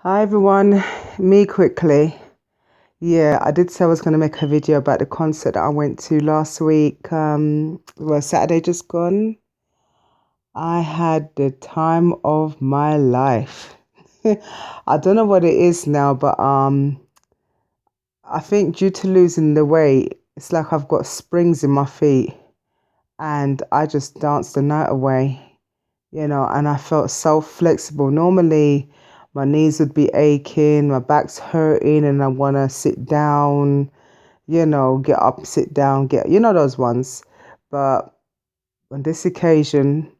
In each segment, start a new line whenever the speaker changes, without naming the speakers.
Hi everyone, me quickly. Yeah, I did say I was going to make a video about the concert that I went to last week. Saturday just gone. I had the time of my life. I don't know what it is now, but I think due to losing the weight, it's like I've got springs in my feet, and I just danced the night away. And I felt so flexible. Normally, my knees would be aching, my back's hurting, and I want to sit down, get up, sit down, those ones. But on this occasion,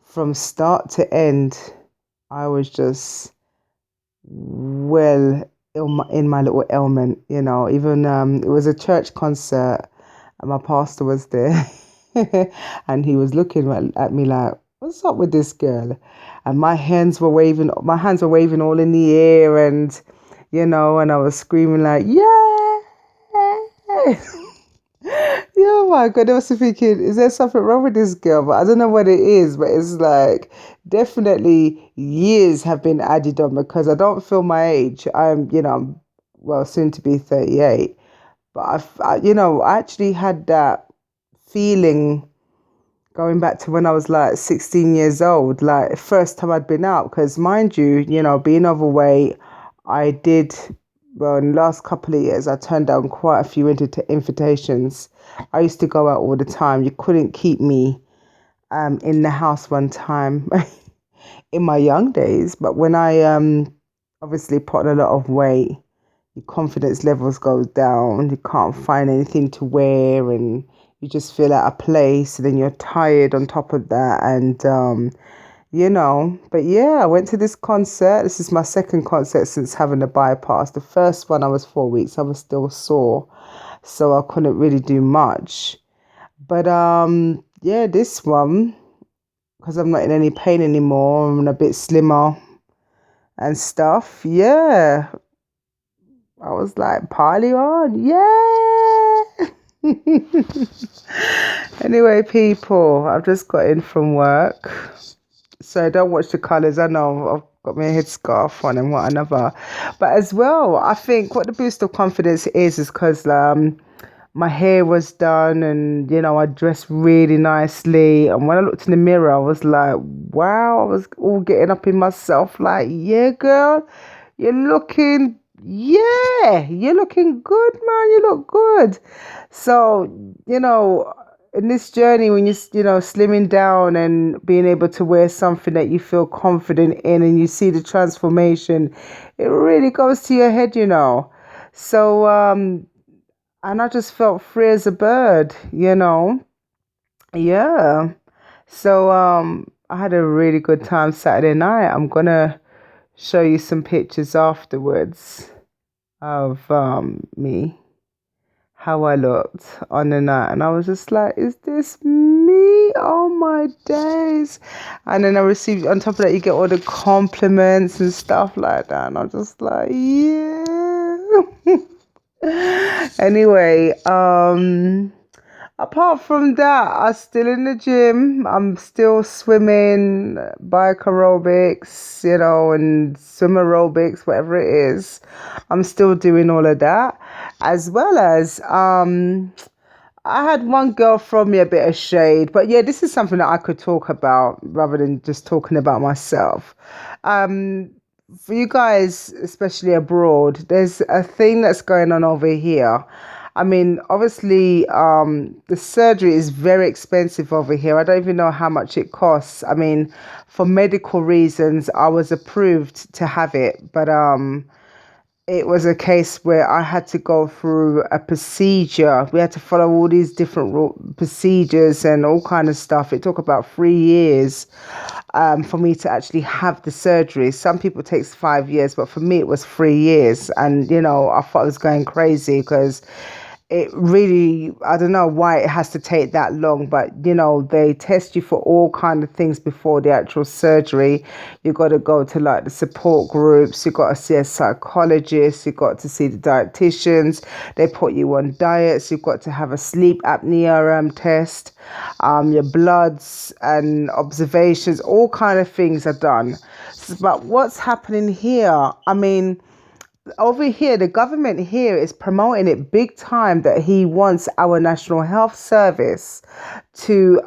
from start to end, I was just well in my little element, Even it was a church concert, and my pastor was there, and he was looking at me like, "What's up with this girl?" And my hands were waving all in the air, and and I was screaming like, "Yeah!" Yeah, my God, I was thinking, is there something wrong with this girl? But I don't know what it is, but it's like definitely years have been added on because I don't feel my age. I'm well, soon to be 38. But I actually had that feeling going back to when I was like 16 years old, like first time I'd been out. Because mind you, being overweight, I did, well, in the last couple of years, I turned down quite a few invitations. I used to go out all the time. You couldn't keep me in the house one time in my young days. But when I obviously put on a lot of weight, your confidence levels goes down. You can't find anything to wear, and you just feel out of place. And then you're tired on top of that, and But yeah, I went to this concert. This is my second concert since having a bypass. The first one, I was 4 weeks. I was still sore, so I couldn't really do much. But yeah, this one, because I'm not in any pain anymore, I'm a bit slimmer and stuff. Yeah, I was like, party on, yeah. Anyway, people, I've just got in from work, so don't watch the colours. I know I've got my headscarf on and what another, but as well, I think what the boost of confidence is because my hair was done, and I dressed really nicely. And when I looked in the mirror, I was like, wow, I was all getting up in myself, like, yeah, girl, you're looking, yeah, you're looking good, man. You look good. So, in this journey, when you're slimming down and being able to wear something that you feel confident in, and you see the transformation, it really goes to your head. So, and I just felt free as a bird. Yeah. So, I had a really good time Saturday night. I'm gonna show you some pictures afterwards of me, how I looked on the night, and I was just like, is this me? Oh my days. And then I received, on top of that, you get all the compliments and stuff like that, and I'm just like, yeah. Anyway, apart from that, I'm still in the gym. I'm still swimming, bike aerobics, and swim aerobics, whatever it is. I'm still doing all of that, as well as I had one girl throw me a bit of shade, but yeah, this is something that I could talk about rather than just talking about myself. Um, for you guys, especially abroad, there's a thing that's going on over here. I mean, obviously, the surgery is very expensive over here. I don't even know how much it costs. I mean, for medical reasons, I was approved to have it, but it was a case where I had to go through a procedure. We had to follow all these different procedures and all kind of stuff. It took about 3 years for me to actually have the surgery. Some people it takes 5 years, but for me it was 3 years. And I thought I was going crazy because it really, I don't know why it has to take that long, but they test you for all kind of things before the actual surgery. You got to go to like the support groups, you got to see a psychologist, you got to see the dietitians. They put you on diets, you've got to have a sleep apnea test, your bloods and observations, all kind of things are done. But what's happening here, I mean, over here, the government here is promoting it big time that he wants our National Health Service to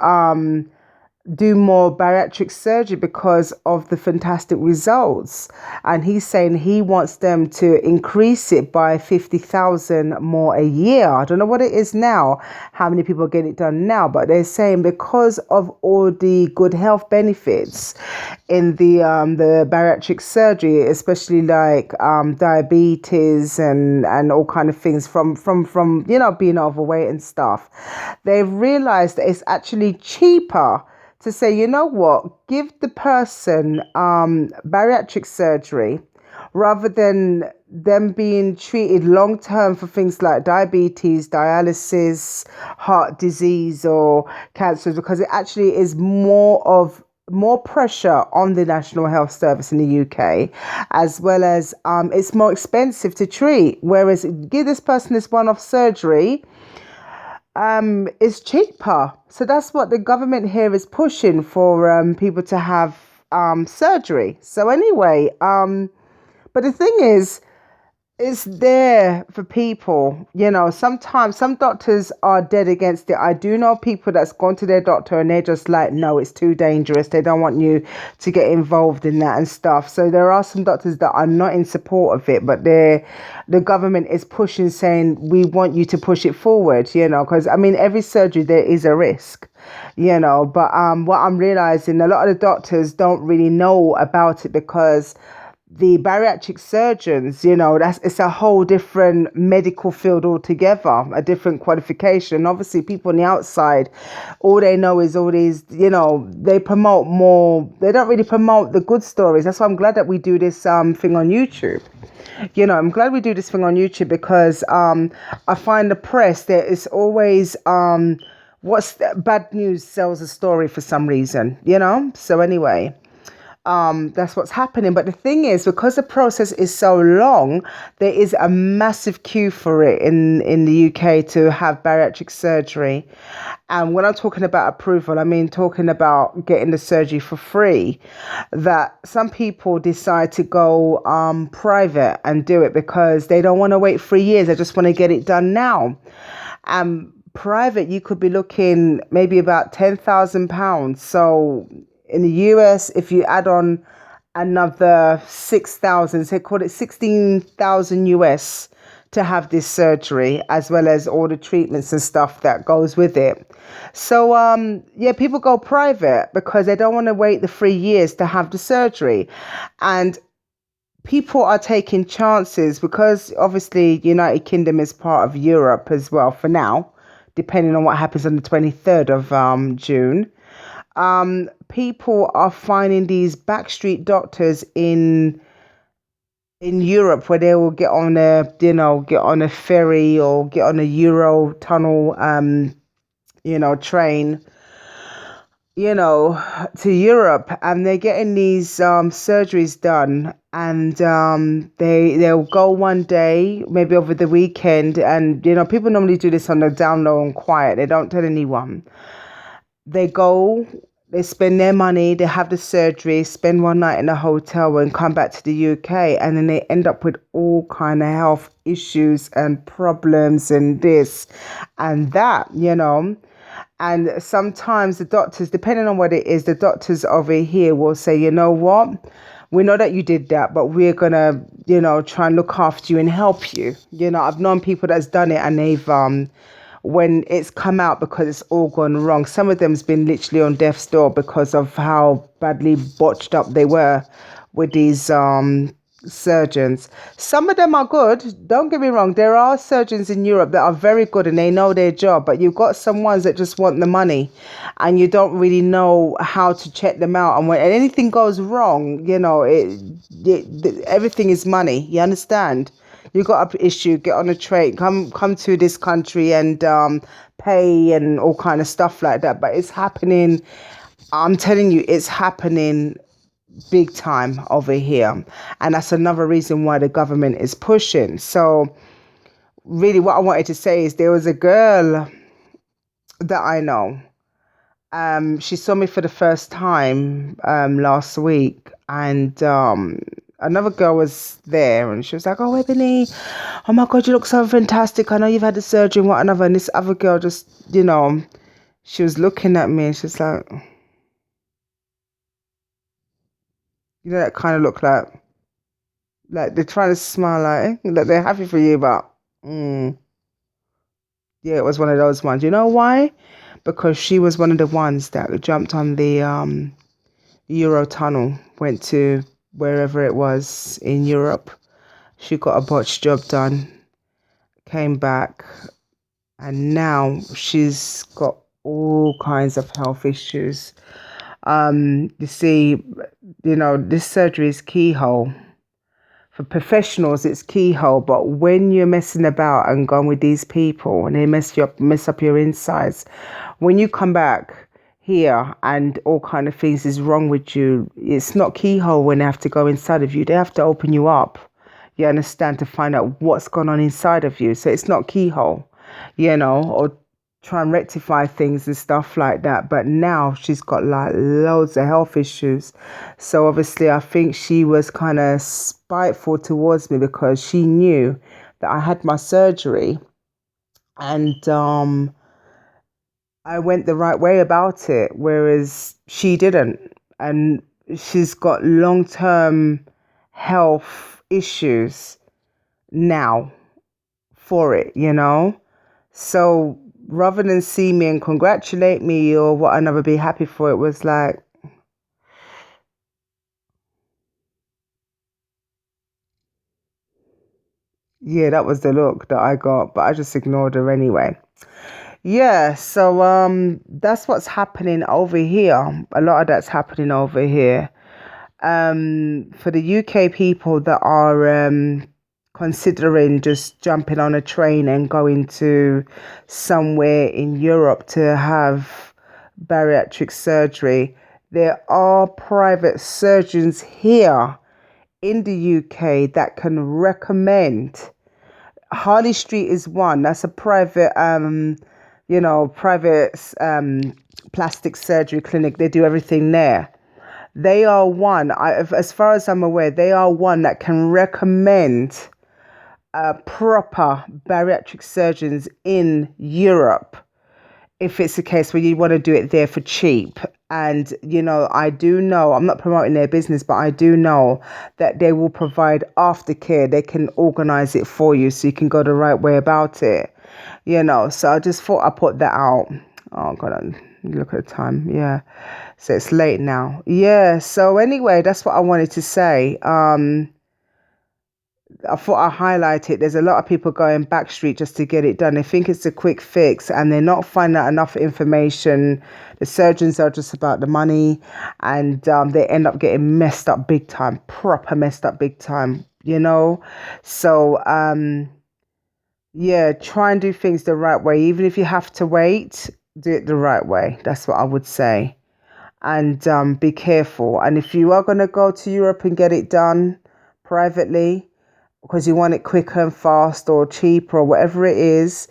do more bariatric surgery because of the fantastic results. And he's saying he wants them to increase it by 50,000 more a year. I don't know what it is now, how many people get it done now, but they're saying because of all the good health benefits in the bariatric surgery, especially like diabetes and all kind of things from being overweight and stuff, they've realized that it's actually cheaper to say, you know what, give the person bariatric surgery rather than them being treated long term for things like diabetes, dialysis, heart disease, or cancer, because it actually is more pressure on the National Health Service in the UK, as well as it's more expensive to treat. Whereas give this person this one-off surgery, is cheaper. So that's what the government here is pushing for, people to have surgery. So anyway, but the thing is, it's there for people. Sometimes some doctors are dead against it. I do know people that's gone to their doctor and they're just like, no, it's too dangerous. They don't want you to get involved in that and stuff. So there are some doctors that are not in support of it, but the government is pushing, saying, we want you to push it forward, because I mean, every surgery there is a risk, but what I'm realizing, a lot of the doctors don't really know about it because the bariatric surgeons, it's a whole different medical field altogether, a different qualification. Obviously, people on the outside, all they know is all these, they promote more. They don't really promote the good stories. That's why I'm glad that we do this thing on YouTube. I'm glad we do this thing on YouTube because I find the press, there is always bad news sells a story for some reason, So anyway. That's what's happening. But the thing is, because the process is so long, there is a massive queue for it in the UK to have bariatric surgery. And when I'm talking about approval, I mean talking about getting the surgery for free, that some people decide to go private and do it because they don't want to wait 3 years. They just want to get it done now. Private, you could be looking maybe about £10,000. So in the US, if you add on another 6,000, say call it 16,000 US to have this surgery, as well as all the treatments and stuff that goes with it. So people go private because they don't want to wait the 3 years to have the surgery. And people are taking chances because obviously United Kingdom is part of Europe as well for now, depending on what happens on the 23rd of June. People are finding these backstreet doctors in Europe where they will get on a ferry or get on a Euro tunnel, train, to Europe, and they're getting these surgeries done, and they'll go one day, maybe over the weekend, and people normally do this on the down low and quiet. They don't tell anyone. They go, they spend their money, they have the surgery, spend one night in a hotel and come back to the UK, and then they end up with all kind of health issues and problems and this and that, And sometimes the doctors, depending on what it is, the doctors over here will say, you know what? We know that you did that, but we're going to, try and look after you and help you. I've known people that's done it and they've, when it's come out because it's all gone wrong. Some of them's been literally on death's door because of how badly botched up they were with these surgeons. Some of them are good. Don't get me wrong. There are surgeons in Europe that are very good and they know their job, but you've got some ones that just want the money and you don't really know how to check them out. And when anything goes wrong, everything is money. You understand? you got an issue, get on a train, come to this country and pay and all kind of stuff like that. But it's happening. I'm telling you, it's happening big time over here, and that's another reason why the government is pushing. So really, what I wanted to say is there was a girl that I know. She saw me for the first time last week, and another girl was there, and she was like, "Oh, Ebony, oh my God, you look so fantastic. I know you've had the surgery and what another." And this other girl just, she was looking at me, and she's like, that kind of look like they're trying to smile, like they're happy for you, but yeah, it was one of those ones. You know why? Because she was one of the ones that jumped on the Euro tunnel, went to wherever it was in Europe. She got a botched job done, came back, and now she's got all kinds of health issues. You see, this surgery is keyhole. For professionals, it's keyhole, but when you're messing about and going with these people and they mess up your insides, when you come back here and all kind of things is wrong with you, it's not keyhole when they have to go inside of you. They have to open you up, you understand, to find out what's going on inside of you. So it's not keyhole, or try and rectify things and stuff like that. But now she's got like loads of health issues. So obviously I think she was kind of spiteful towards me because she knew that I had my surgery, and I went the right way about it, whereas she didn't. And she's got long-term health issues now for it, So rather than see me and congratulate me or what, I never be happy for, it was like, yeah, that was the look that I got, but I just ignored her anyway. Yeah, so that's what's happening over here. A lot of that's happening over here. For the UK people that are considering just jumping on a train and going to somewhere in Europe to have bariatric surgery, there are private surgeons here in the UK that can recommend. Harley Street is one. That's a private, private plastic surgery clinic. They do everything there. They are one. As far as I'm aware, they are one that can recommend proper bariatric surgeons in Europe, if it's a case where you want to do it there for cheap. And, I do know, I'm not promoting their business, but I do know that they will provide aftercare. They can organize it for you so you can go the right way about it, So I just thought I'd put that out. Oh, God, look at the time. Yeah. So it's late now. Yeah. So anyway, that's what I wanted to say. I thought I highlight it. There's a lot of people going backstreet just to get it done. They think it's a quick fix and they're not finding out enough information. The surgeons are just about the money, and they end up getting messed up big time, proper messed up big time, So, yeah, try and do things the right way. Even if you have to wait, do it the right way. That's what I would say. And be careful. And if you are going to go to Europe and get it done privately, because you want it quicker and fast or cheaper or whatever it is,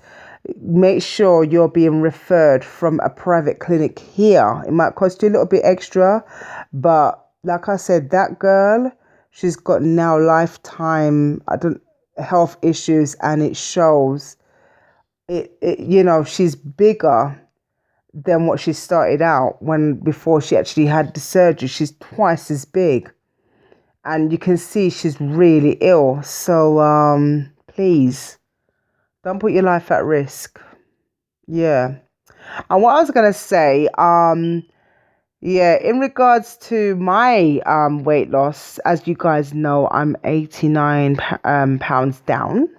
make sure you're being referred from a private clinic here. It might cost you a little bit extra, but like I said, that girl, she's got now lifetime health issues, and it shows. She's bigger than what she started out before she actually had the surgery. She's twice as big. And you can see she's really ill. So please don't put your life at risk. Yeah. And what I was gonna say, yeah, in regards to my weight loss, as you guys know, I'm 89 pounds down.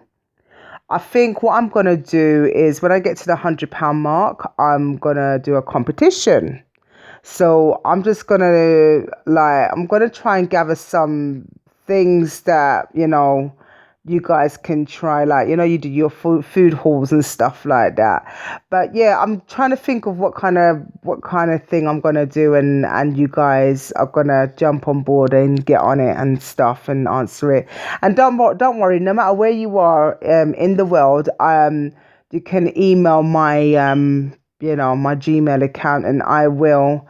I think what I'm gonna do is when I get to the 100-pound mark, I'm gonna do a competition. So I'm just gonna I'm gonna try and gather some things that, you guys can try, like, you do your food hauls and stuff like that. But yeah, I'm trying to think of what kind of thing I'm gonna do, and you guys are gonna jump on board and get on it and stuff and answer it. And don't worry, no matter where you are in the world, you can email my my Gmail account, and I will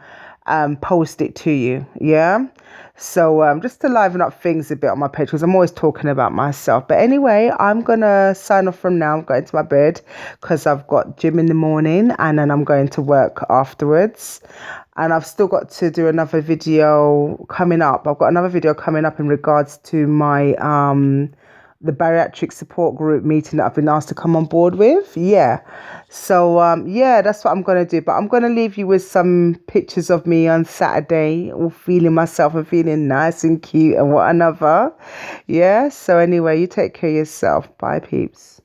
post it to you. Yeah. So just to liven up things a bit on my page, because I'm always talking about myself. But anyway, I'm gonna sign off from now. I'm going to my bed because I've got gym in the morning, and then I'm going to work afterwards. And I've still got to do another video coming up. I've got another video coming up in regards to my the bariatric support group meeting that I've been asked to come on board with. Yeah. So yeah, that's what I'm gonna do. But I'm gonna leave you with some pictures of me on Saturday, all feeling myself and feeling nice and cute and what another. Yeah. So anyway, you take care of yourself. Bye, peeps.